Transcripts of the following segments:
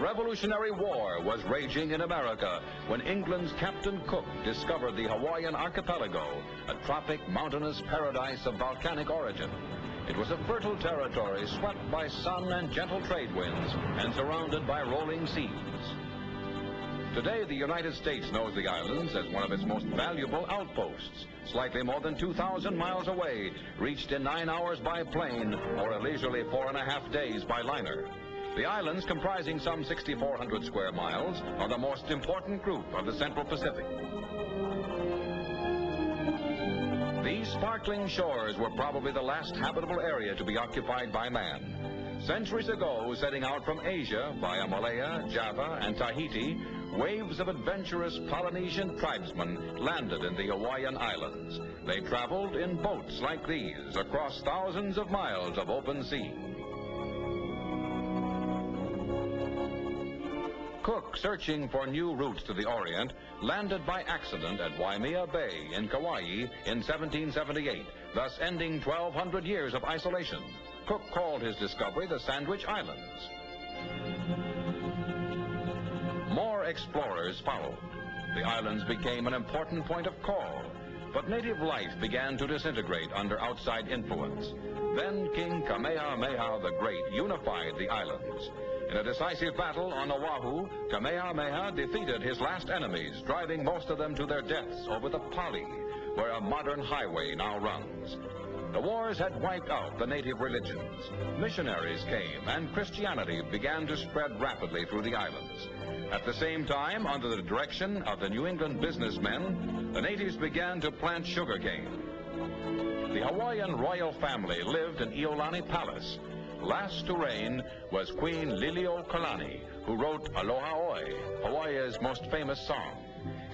The Revolutionary War was raging in America when England's Captain Cook discovered the Hawaiian archipelago, a tropic mountainous paradise of volcanic origin. It was a fertile territory swept by sun and gentle trade winds and surrounded by rolling seas. Today, the United States knows the islands as one of its most valuable outposts, slightly more than 2,000 miles away, reached in 9 hours by plane or a leisurely 4.5 days by liner. The islands, comprising some 6,400 square miles, are the most important group of the Central Pacific. These sparkling shores were probably the last habitable area to be occupied by man. Centuries ago, setting out from Asia via Malaya, Java, and Tahiti, waves of adventurous Polynesian tribesmen landed in the Hawaiian Islands. They traveled in boats like these across thousands of miles of open sea. Cook, searching for new routes to the Orient, landed by accident at Waimea Bay in Kauai in 1778, thus ending 1,200 years of isolation. Cook called his discovery the Sandwich Islands. More explorers followed. The islands became an important point of call, but native life began to disintegrate under outside influence. Then King Kamehameha the Great unified the islands. In a decisive battle on Oahu, Kamehameha defeated his last enemies, driving most of them to their deaths over the Pali, where a modern highway now runs. The wars had wiped out the native religions. Missionaries came, and Christianity began to spread rapidly through the islands. At the same time, under the direction of the New England businessmen, the natives began to plant sugarcane. The Hawaiian royal family lived in Iolani Palace. Last to reign was Queen Liliuokalani, who wrote Aloha Oi, Hawaii's most famous song.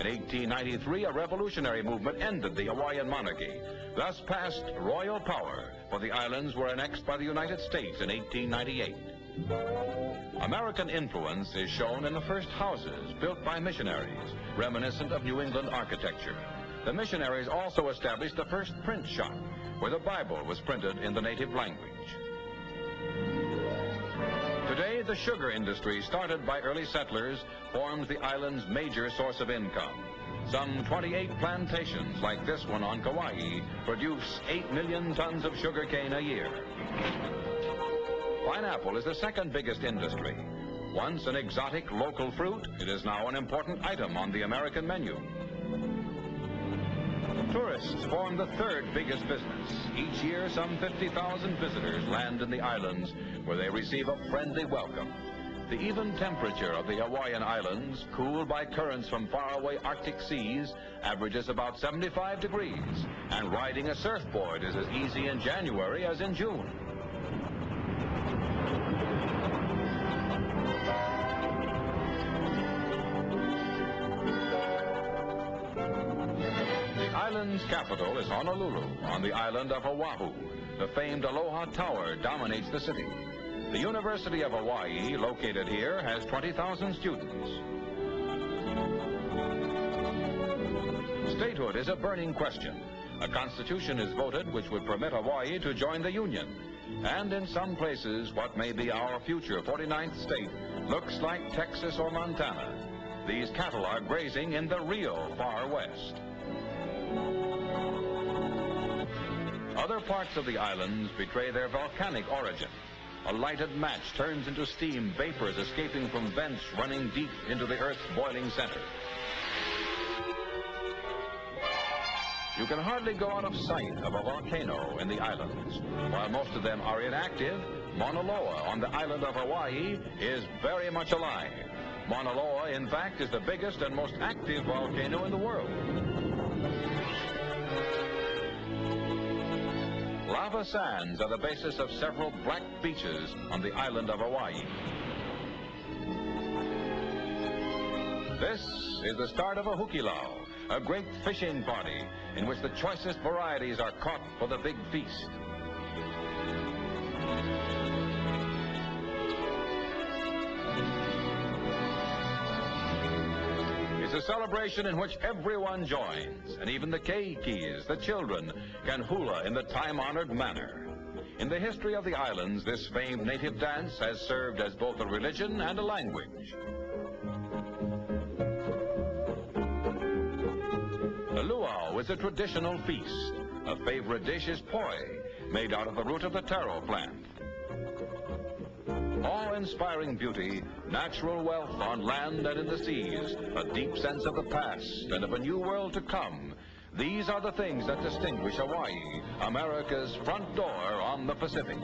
In 1893, a revolutionary movement ended the Hawaiian monarchy, thus passed royal power, for the islands were annexed by the United States in 1898. American influence is shown in the first houses built by missionaries, reminiscent of New England architecture. The missionaries also established the first print shop, where the Bible was printed in the native language. Today, the sugar industry, started by early settlers, forms the island's major source of income. Some 28 plantations, like this one on Kauai, produce 8 million tons of sugarcane a year. Pineapple is the second biggest industry. Once an exotic local fruit, it is now an important item on the American menu. Tourists form the third biggest business. Each year, some 50,000 visitors land in the islands, where they receive a friendly welcome. The even temperature of the Hawaiian Islands, cooled by currents from faraway Arctic seas, averages about 75 degrees, and riding a surfboard is as easy in January as in June. The island's capital is Honolulu, on the island of Oahu. The famed Aloha Tower dominates the city. The University of Hawaii, located here, has 20,000 students. Statehood is a burning question. A constitution is voted which would permit Hawaii to join the Union. And in some places, what may be our future 49th state looks like Texas or Montana. These cattle are grazing in the real Far West. Other parts of the islands betray their volcanic origin. A lighted match turns into steam vapors escaping from vents running deep into the Earth's boiling center. You can hardly go out of sight of a volcano in the islands. While most of them are inactive, Mauna Loa on the island of Hawaii is very much alive. Mauna Loa, in fact, is the biggest and most active volcano in the world. Lava sands are the basis of several black beaches on the island of Hawaii. This is the start of a hukilau, a great fishing party in which the choicest varieties are caught for the big feast. It's a celebration in which everyone joins, and even the keikis, the children, can hula in the time-honored manner. In the history of the islands, this famed native dance has served as both a religion and a language. The luau is a traditional feast. A favorite dish is poi, made out of the root of the taro plant. Awe-inspiring beauty, natural wealth on land and in the seas, a deep sense of the past and of a new world to come. These are the things that distinguish Hawaii, America's front door on the Pacific.